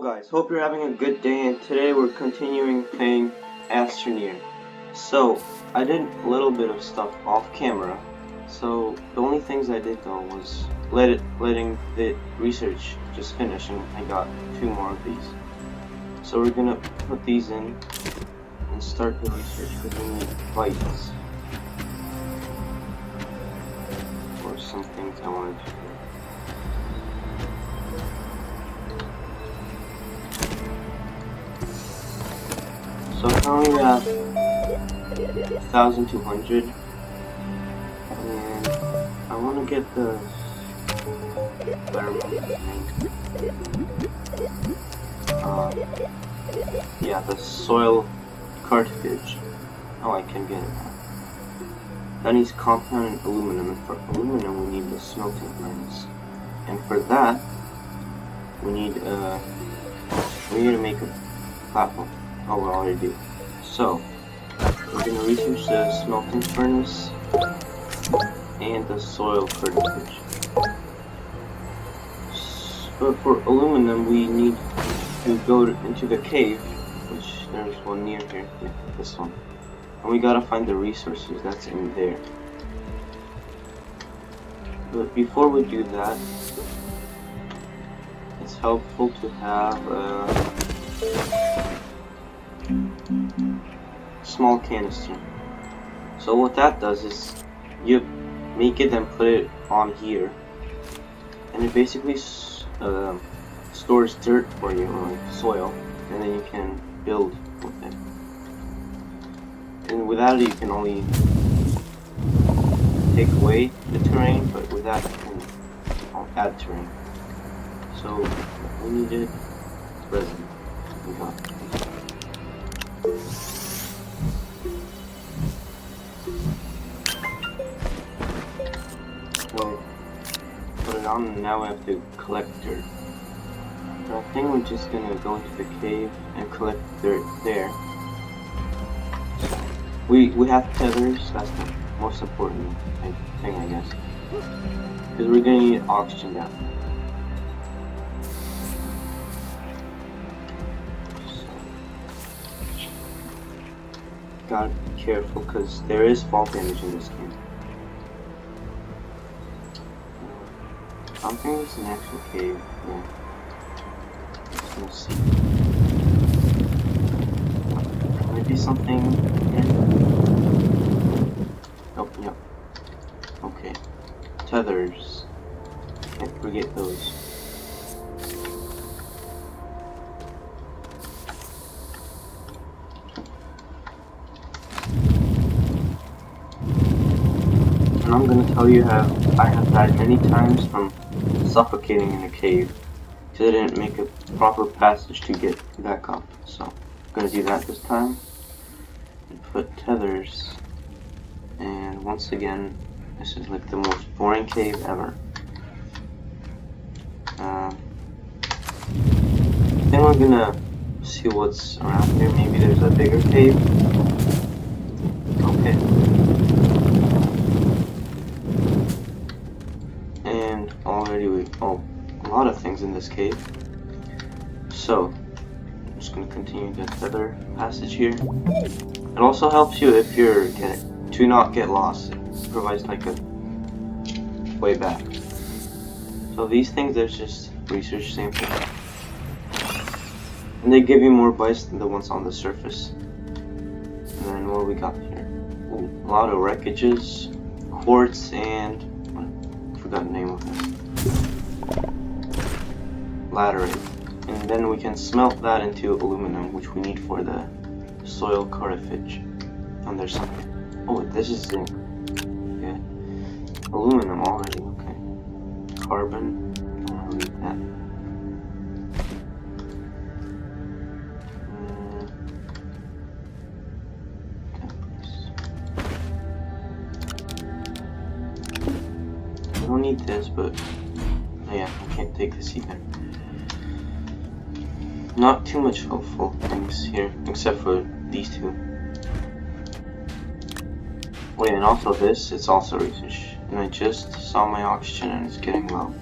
guys, hope you're having a good day, and today we're continuing playing Astroneer. So, I did a little bit of stuff off camera, so the only things I did though was letting the research just finish, and I got 2 more of these. So we're gonna put these in and start the research because we need bytes for some things I wanted to do. So currently we have 1,200, and I want to get the the soil cartridge. Oh, I can get it now. That needs compound aluminum, and for aluminum we need the smelting furnace, and for that we need to make a platform. Oh, we already do. So, we're going to research the smelting furnace and the soil cartridge. But for aluminum, we need to go into the cave, which there's one near here. Yeah, this one. And we gotta find the resources that's in there. But before we do that, it's helpful to have a small canister. So what that does is you make it and put it on here, and it basically stores dirt for you, or soil, and then you can build with it. And without it you can only take away the terrain, but with that you can add terrain. So we needed resin. We got it. Well, put it on, and now we have to collect dirt. So I think we're just gonna go into the cave and collect dirt there. We have tethers, that's the most important thing, I guess. Because we're gonna need oxygen down. Gotta be careful because there is fall damage in this game. I don't think it's an actual cave. Yeah. Let's see. Maybe something. Oh, yep. Okay. Tethers. Can't forget those. And I'm gonna tell you how I have died many times from suffocating in a cave because I didn't make a proper passage to get back up. So I'm gonna do that this time and put tethers. And once again, this is like the most boring cave ever. I think we're gonna see what's around here. Maybe there's a bigger cave. Okay. And already a lot of things in this cave. So I'm just gonna continue the tether passage here. It also helps you if you're to not get lost. It provides like a way back. So these things are just research samples, and they give you more bytes than the ones on the surface. And then what we got here? Ooh, a lot of wreckages, quartz, and I forgot the name of this. Laterite. And then we can smelt that into aluminum, which we need for the soil cartridge. And there's something. Oh, this is zinc. Yeah. Aluminum already, okay. Carbon. I don't need that. I don't need this, but oh yeah, I can't take this either. Not too much helpful things here, except for these two. Wait, and also this, it's also research. And I just saw my oxygen and it's getting low.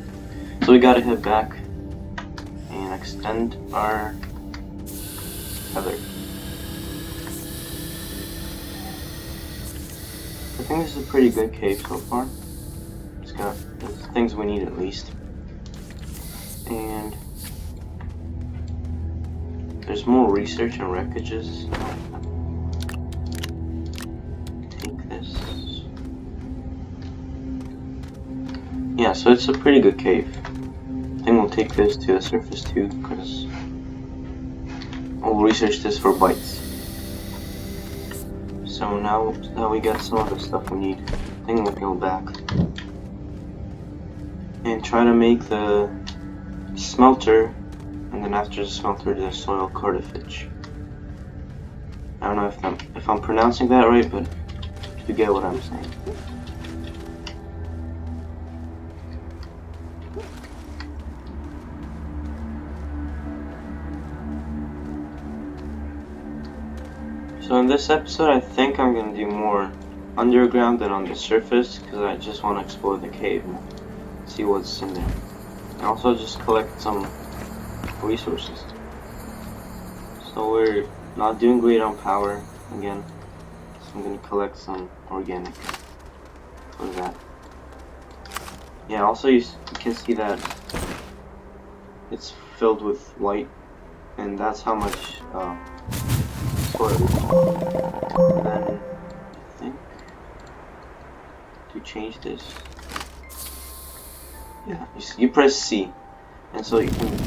So we gotta head back. And I extend our tether. I think this is a pretty good cave so far. It's got the things we need at least. And there's more research and wreckages. Take this. Yeah, so it's a pretty good cave. I think we'll take this to the surface too, because we'll research this for bites. So now that we got some of the stuff we need, I think we'll go back and try to make the smelter, and then after the smelter, the soil cartilage. I don't know if I'm pronouncing that right, but you get what I'm saying. So in this episode, I think I'm gonna do more underground than on the surface, because I just want to explore the cave and see what's in there. And also just collect some resources. So we're not doing great on power again, so I'm gonna collect some organic for that. Yeah, also you can see that it's filled with white, and that's how much soil. And then I think to change this, yeah, you press C, and so you can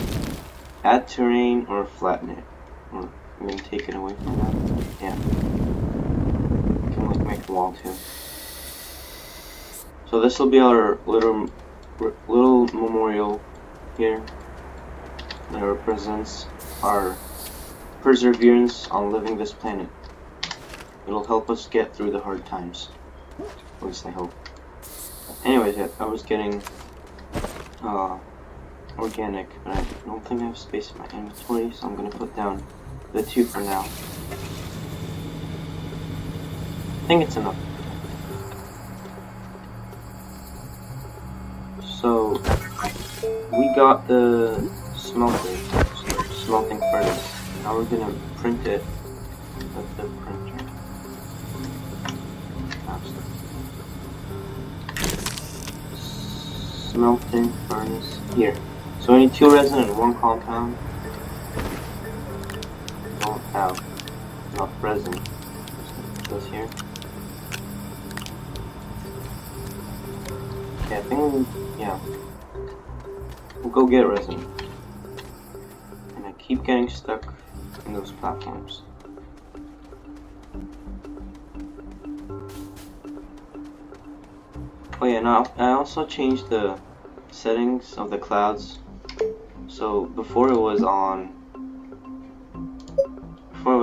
add terrain or flatten it, or I'm gonna take it away from that. Yeah, you can like make the wall too. So this will be our little memorial here that represents our perseverance on living this planet. It'll help us get through the hard times. At least I hope. Anyways, yeah, I was getting organic, but I don't think I have space in my inventory, so I'm gonna put down the 2 for now. I think it's enough. So we got the smelting furnace. Now we're gonna print it with the printer. Smelting furnace here. So we need 2 resin and 1 compound. Don't have enough resin. It goes here. Yeah, I think we'll go get resin. And I keep getting stuck in those platforms. Oh yeah, now I also changed the settings of the clouds. So before it was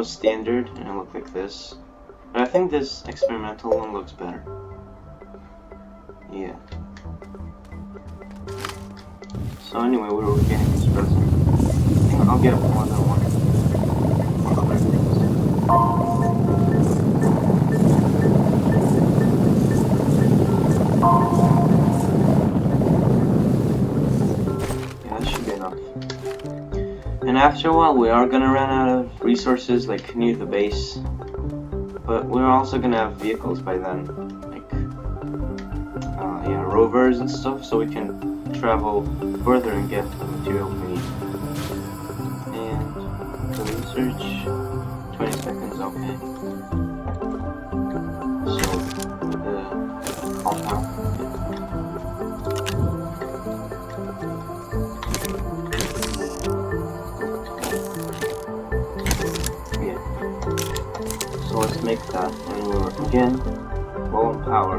standard and it looked like this. But I think this experimental one looks better. Yeah. So anyway, we were getting this resin. I think I'll get more than one. Yeah, that should be enough. And after a while, we are gonna run out of resources like near the base. But we're also gonna have vehicles by then, like yeah, rovers and stuff, so we can travel further and get the material we need. And the research, 20 seconds, okay. So the compound. Yeah. So let's make that, and we're again low on power.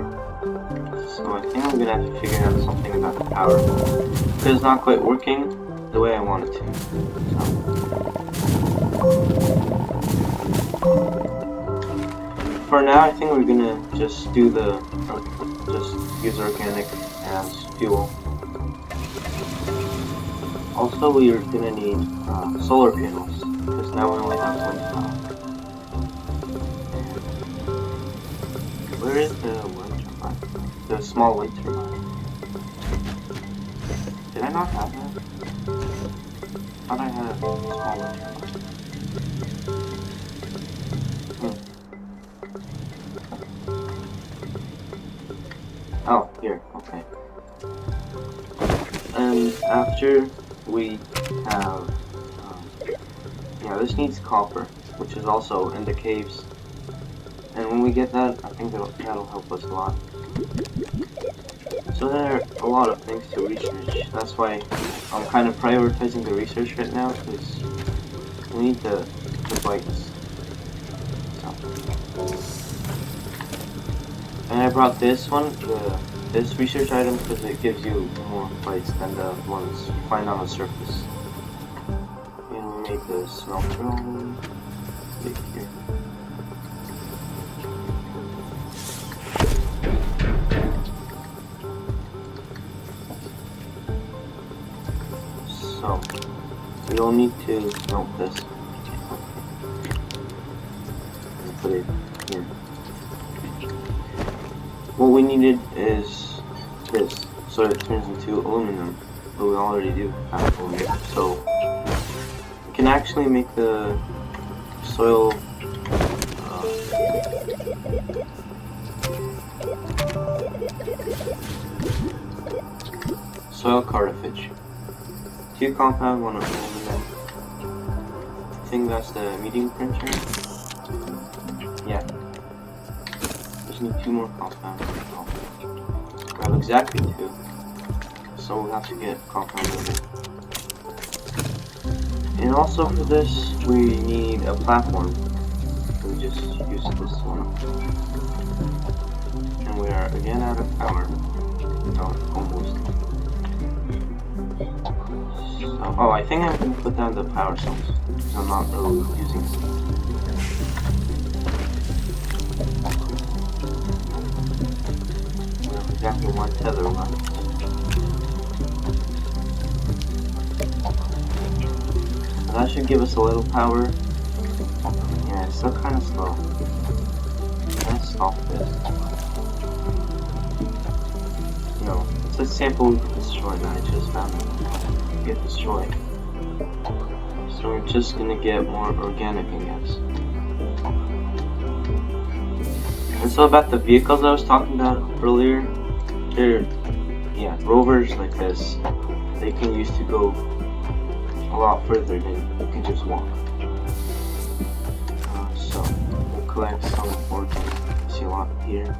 So I think I'm gonna have to figure out something about the power, because it's not quite working the way I want it to. So for now, I think we're gonna just do just use organic as fuel. Also, we are gonna need solar panels, because now we only have wind power. Where is the wind turbine? The small wind turbine. Did I not have that? thought I had a smaller turbine. Oh, here, okay. And after we have, yeah, this needs copper, which is also in the caves. And when we get that, I think that'll help us a lot. So there are a lot of things to research. That's why I'm kind of prioritizing the research right now, because we need the bytes. So. And I brought this one, this research item, because it gives you more bytes than the ones you find on the surface. And we made the smelter right here. So, you'll need to melt this and put it here. What we needed is this, so it turns into aluminum, but we already do have aluminum. So, we can actually make the soil cartridge. 2 compound, 1 aluminum. I think that's the medium printer. Yeah. Just need 2 more compounds. Oh. We have exactly 2. So we'll have to get compound later. And also for this, we need a platform. We just use this one. And we are again out of power. No, almost. Oh, I think I'm going to put down the power cells, because I'm not really using them. We have exactly 1 tether left. So that should give us a little power. Yeah, it's still kind of slow. Let's stop this. No, it's a sample we can destroy that I just found. Get destroyed. So we're just gonna get more organic, I guess. And so about the vehicles I was talking about earlier, they're, yeah, rovers like this. They can use to go a lot further than you can just walk. So we'll collect some organic. See a lot here.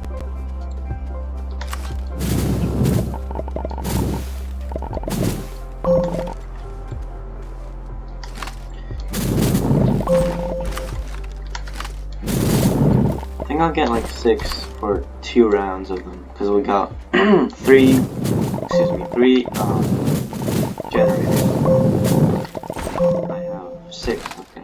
I think I'll get like 6 for 2 rounds of them, because we got 3 generators. I have 6, okay.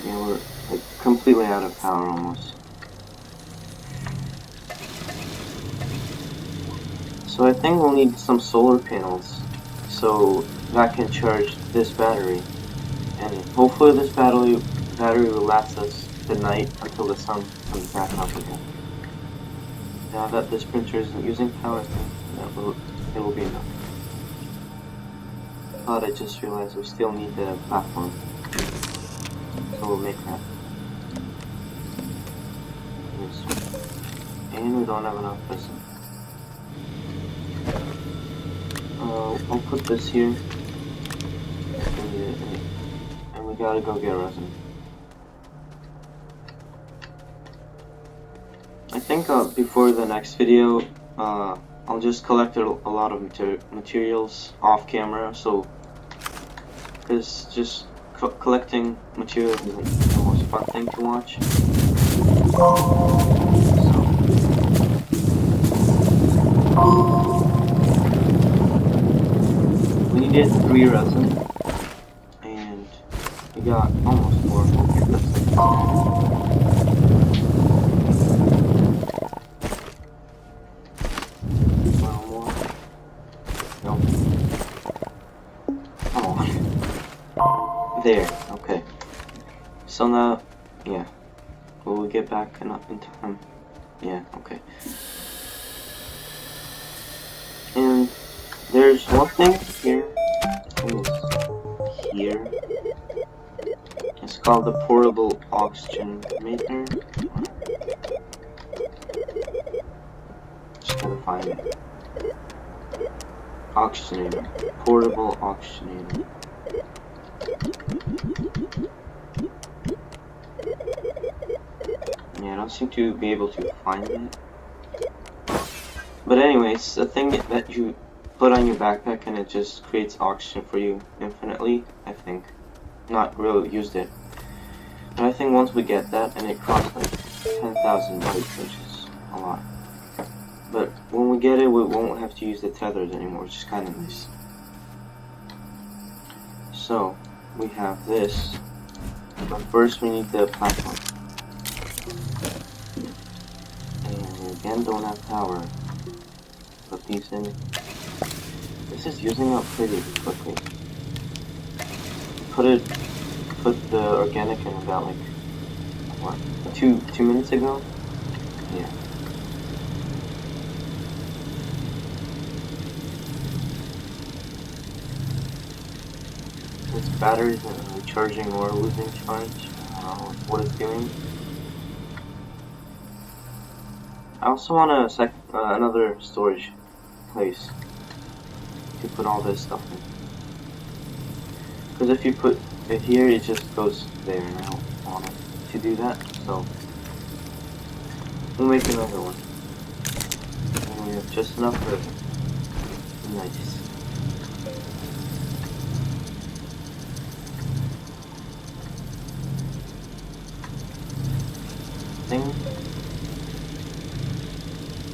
Yeah, we're like completely out of power almost. So I think we'll need some solar panels, so that can charge this battery, and hopefully this battery will last us the night until the sun comes back up again. Now that this printer isn't using power, I think it will be enough. But I just realized we still need the platform, so we'll make that. And we don't have enough resin. I'll put this here, and we gotta go get resin. I think before the next video, I'll just collect a lot of materials off camera, so because just collecting materials isn't the most fun thing to watch. We needed 3 resin, and we got almost 4. Okay, that's it. One more. No. Come on. There. Okay. So now, yeah. Will we get back in time? Yeah, okay. And there's one thing here. Here. It's called the portable oxygen meter. Just gotta find it. Oxygenator. Portable oxygenator. Yeah, I don't seem to be able to find it. But anyways, the thing that you put on your backpack and it just creates oxygen for you infinitely, I think. Not really used it. But I think once we get that, and it costs like 10,000 bytes, which is a lot. But when we get it, we won't have to use the tethers anymore, which is kind of nice. So, we have this. But first we need the platform. And we again don't have power. Put these in. This is using up pretty quickly. Put the organic in about like what? Two minutes ago? Yeah. This battery isn't recharging or losing charge. I don't know what it's doing. I also want another storage place to put all this stuff in. Because if you put it here, it just goes there, and I don't want it to do that. So we'll make another one. And we have just enough for it. Nice.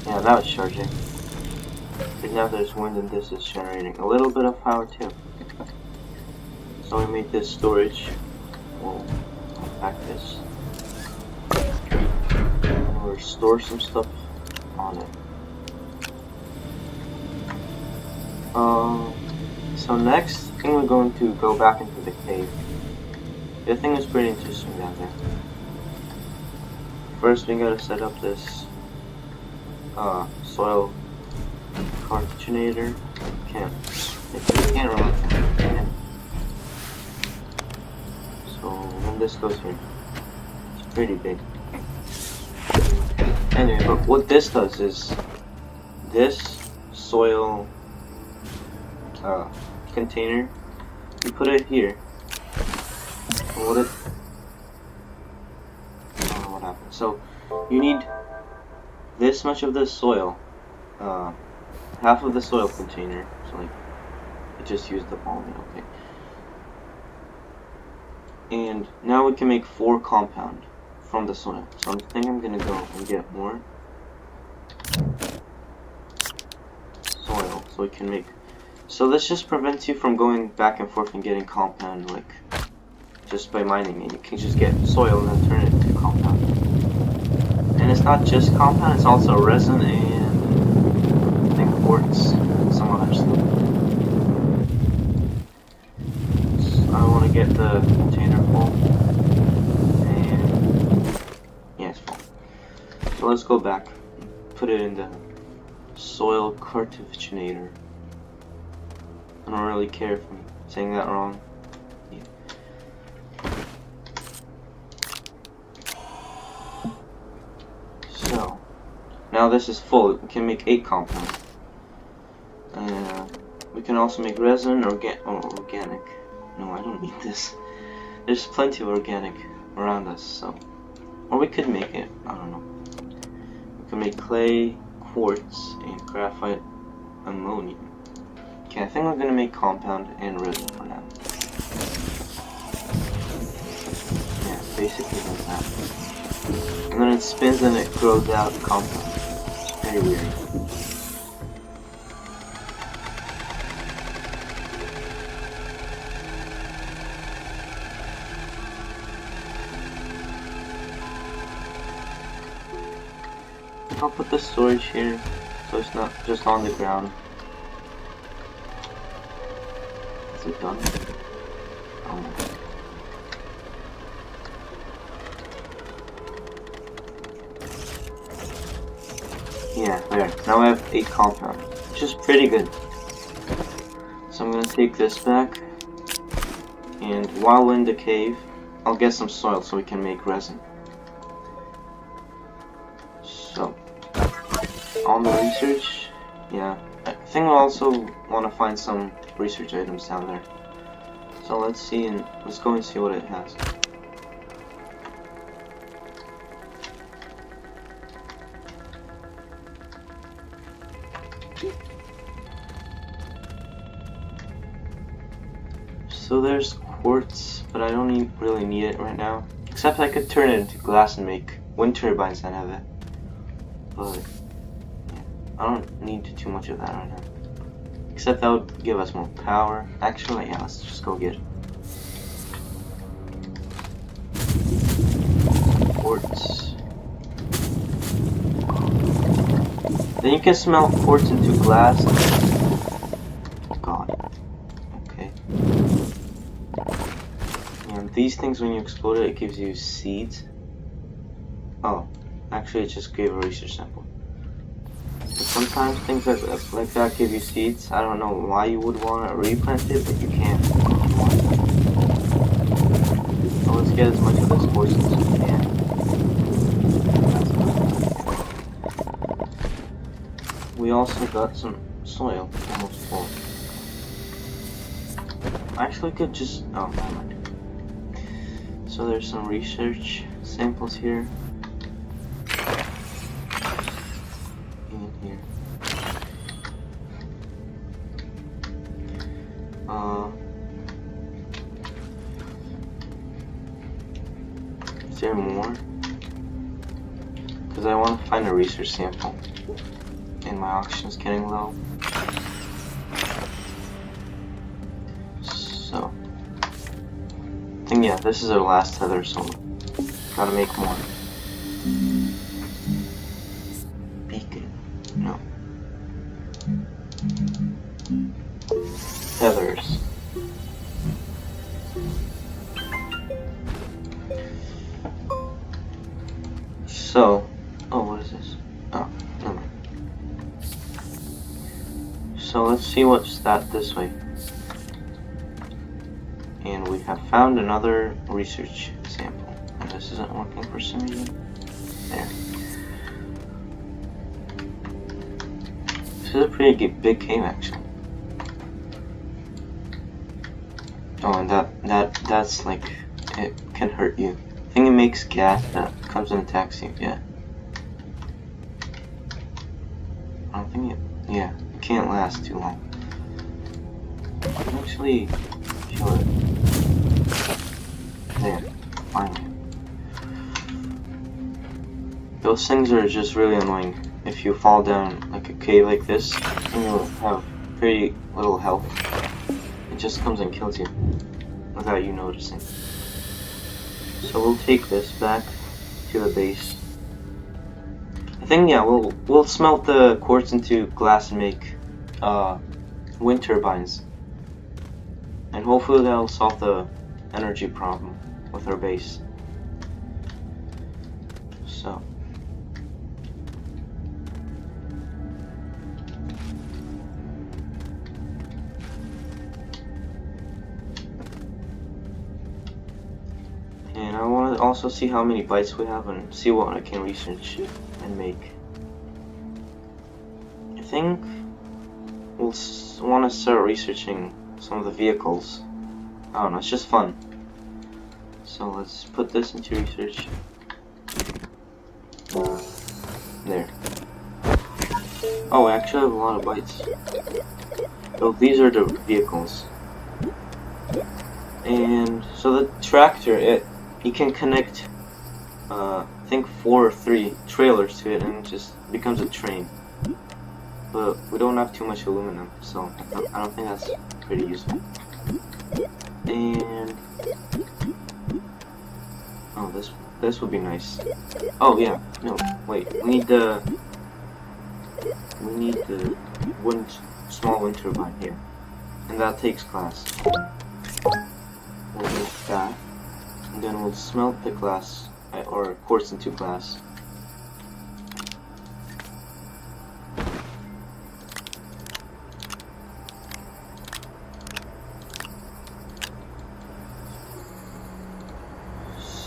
Yeah, that was charging. But now there's wind and this is generating a little bit of power too. So we made this storage. We'll unpack this. And we'll store some stuff on it. So next, I think we're going to go back into the cave. The thing is pretty interesting down there. First, we gotta set up this soil cartonator. Can't really. So when this goes here, it's pretty big. Anyway, but what this does is this soil container, you put it here. And what it, I don't know what happened. So you need this much of the soil, half of the soil container. So like, I just used up all of it. Okay. And now we can make 4 compound from the soil. So I think I'm gonna go and get more soil so we can make. So this just prevents you from going back and forth and getting compound, like just by mining it. You can just get soil and then turn it into compound. And it's not just compound; it's also resin and I think quartz and some other stuff. So I want to get the container full, and yeah, it's full. So let's go back, put it in the soil cartonator. I don't really care if I'm saying that wrong. Yeah. So now this is full. We can make 8 compound. We can also make resin or organic. No, I don't need this. There's plenty of organic around us, so. Or we could make it. I don't know. We can make clay, quartz, and graphite ammonium. Okay, I think we're gonna make compound and resin for now. Yeah, basically like that. And then it spins and it grows out compound. It's pretty weird. I'll put the storage here so it's not just on the ground. Is it done? Oh. Yeah, there. Now I have 8 compound, which is pretty good. So I'm gonna take this back, and while we're in the cave, I'll get some soil so we can make resin. So, on the research, yeah, I think we'll also want to find some research items down there. So let's see, and let's go and see what it has. So there's quartz, but I don't really need it right now. Except I could turn it into glass and make wind turbines out of it. But yeah, I don't need too much of that right now. Except that would give us more power. Actually, yeah, let's just go get quartz. Then you can smelt quartz into glass. Oh god. Okay. And these things, when you explode it, it gives you seeds. Oh, actually it just gave a research sample. But sometimes things like that give you seeds. I don't know why you would want to replant it, but you can. So let's get as much of this quartz as we can. We also got some soil, almost full. I actually could just, oh, never mind. So there's some research samples here. And here. Is there more? Because I want to find a research sample. And my oxygen's getting low. So, I think, yeah, this is our last tether, so gotta make more. Beacon. No. Tethers. So, oh, what is this? Oh, never mind. So let's see what's that this way. And we have found another research sample. And this isn't working for some reason. There. This is a pretty big cave actually. Oh, and that's like, it can hurt you. I think it makes gas that comes and attacks you, yeah. I don't think it, yeah, it can't last too long. I can actually kill it. There, finally. Those things are just really annoying. If you fall down like a cave like this, and you'll have pretty little health. It just comes and kills you without you noticing. So we'll take this back to the base. I think, yeah, we'll smelt the quartz into glass and make wind turbines. And hopefully that'll solve the energy problem with our base. So. And I want to also see how many bytes we have and see what I can research and make. I think we'll want to start researching some of the vehicles. I don't know, it's just fun. So let's put this into research. There. Oh, I actually have a lot of bytes. Oh, these are the vehicles. And so the tractor, you can connect, I think 4 or 3 trailers to it, and it just becomes a train. But we don't have too much aluminum, so I don't think that's pretty useful. And oh, this would be nice. Oh yeah, no, wait, we need the small wind turbine here, and that takes glass. We'll make that, and then we'll smelt the glass, or quartz into glass.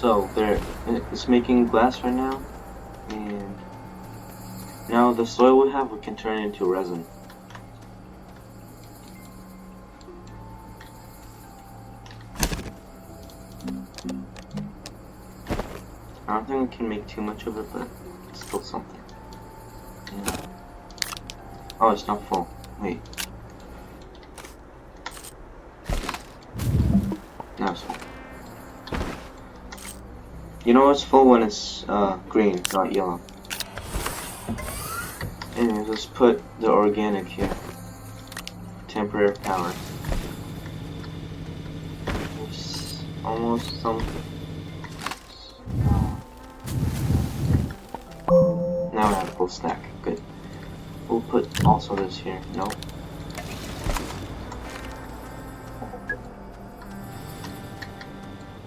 So it's making glass right now, and now the soil we have, we can turn it into resin. I don't think we can make too much of it, but it's still something. Yeah. Oh, it's not full. Wait. Now it's full. You know it's full when it's green, not yellow. Anyways, let's put the organic here. Temporary power. It's almost something. Now we have a full stack. Good. We'll put also this here. No.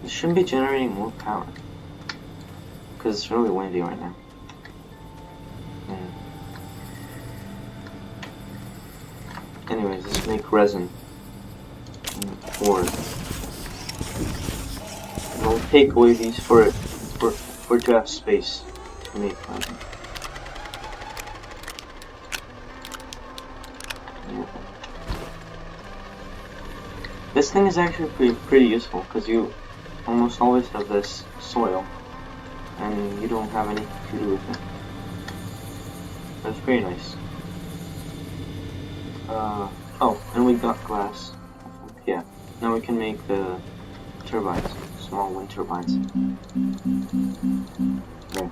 This shouldn't be generating more power. Because it's really windy right now. Anyways, let's make resin. Or we'll take away these for it to have space to make resin. This thing is actually pretty useful because you almost always have this soil and you don't have anything to do with it. That's pretty nice. Oh, and we got glass. Yeah, now we can make the turbines, small wind turbines. There.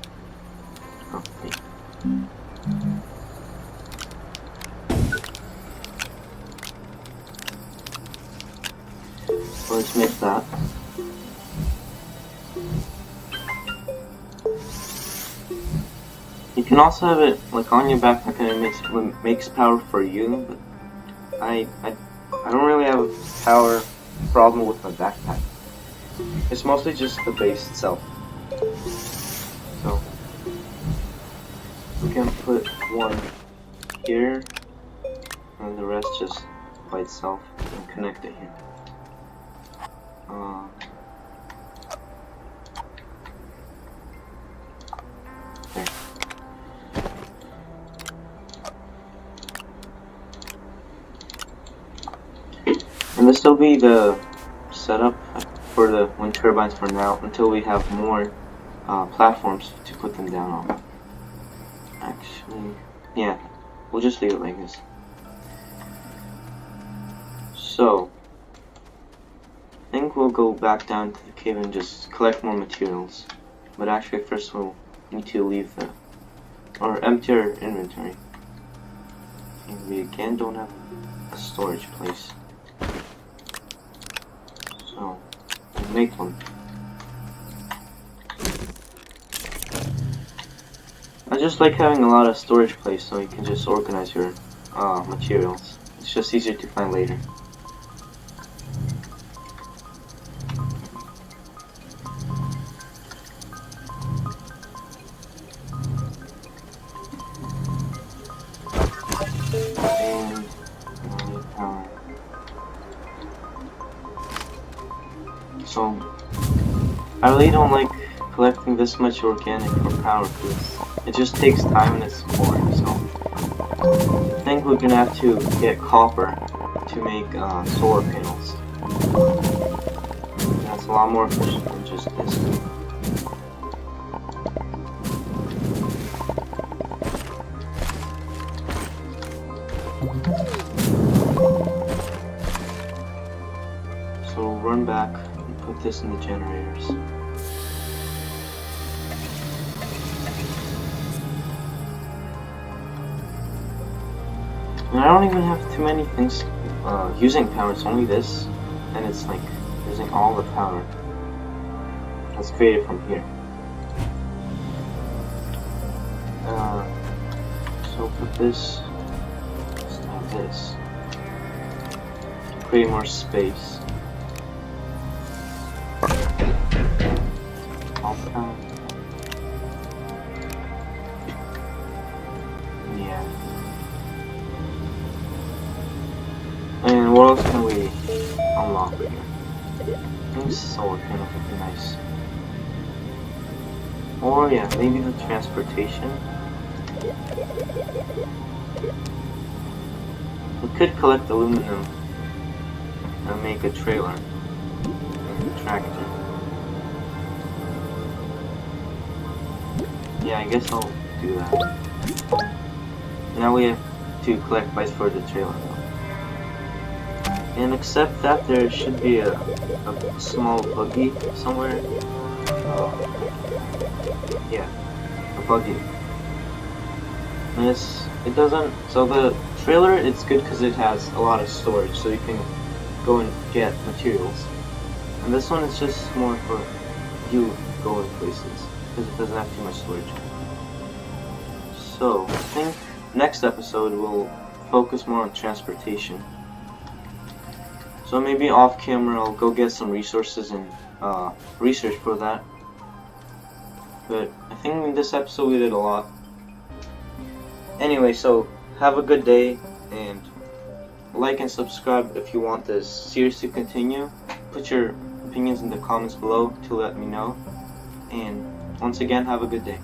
Oh, wait. So let's make that. You can also have it like on your backpack and it makes power for you, but I don't really have a power problem with my backpack. It's mostly just the base itself. So we can put one here and the rest just by itself and connect it here. There. And this will be the setup for the wind turbines for now until we have more platforms to put them down on. Actually, yeah, we'll just leave it like this. So, I think we'll go back down to the cave and just collect more materials. But actually first we'll need to leave or empty our inventory. And we again don't have a storage place. So, we'll make one. I just like having a lot of storage place so you can just organize your materials. It's just easier to find later. So, I really don't like collecting this much organic for power because it just takes time and it's boring, so I think we're gonna have to get copper to make solar panels. That's a lot more efficient than just this. So run back and put this in the generators. And I don't even have too many things using power, it's only this, and it's like using all the power that's created from here. So put this, start this, to create more space. All power. Yeah. And what else can we unlock here? I think solar panel would be nice. Or yeah, maybe the transportation. We could collect aluminum and make a trailer and a tractor. Yeah, I guess I'll do that. Now we have to collect bytes for the trailer though. And except that there should be a small buggy somewhere. Yeah, a buggy. And it doesn't, so the trailer, it's good because it has a lot of storage, so you can go and get materials. And this one is just more for you going places, because it doesn't have too much storage. So, I think next episode we'll focus more on transportation. So maybe off camera I'll go get some resources and research for that. But I think in this episode we did a lot. Anyway, so have a good day and like and subscribe if you want this series to continue. Put your opinions in the comments below to let me know. And once again, have a good day.